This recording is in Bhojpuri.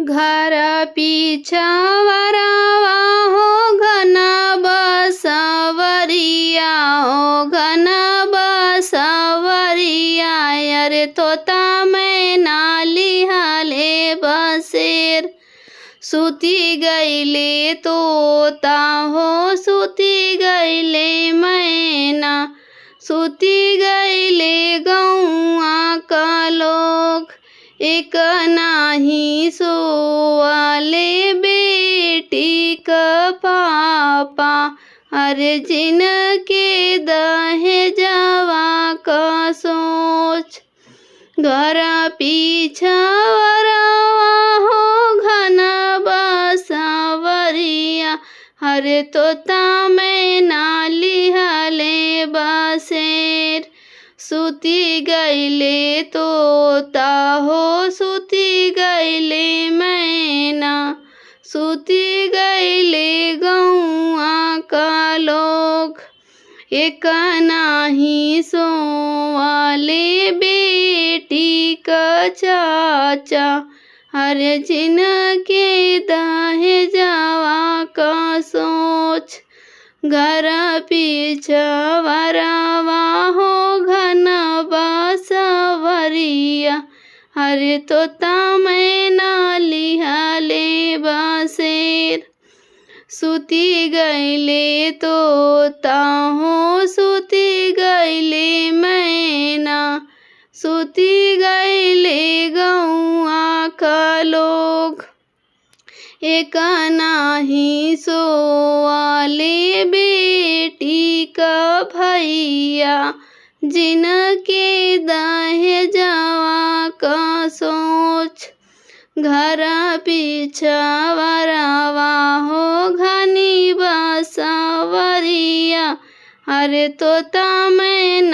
घर पिछवाड़वा हो घन बसवरिया हो घन बसवरिया। अरे तोता मैना लिहाले बसेर सुती गईले तोता हो सुती गईले मैना सुती गईले गौआ का लोग। एक नाही सोवाले बेटी का पापा अरे जिनके दहेजवा का सोच। घर पिछवाड़वा हो घन बसवरिया अरे तोता मैना लिहाले बसेर सुती गईले तोता हो सुती गईले मैना सुती गईले गौआ का लोग। एक नाही सोवाले बेटी का चाचा अरे जिनके दहेजवा का सोच। घर पिछवाड़वा हो घन बसवरिया अरे तोता मैना लिहाले बसेर सुती गईले तोता हो सुती गईले मैना सुती गईले गौआ का लोग। एक नाही सोवाले बेटी का भैया जिनके दहेजवा का सोच। घर पिछवाड़वा हो घनी बसवरिया अरे तोता मैना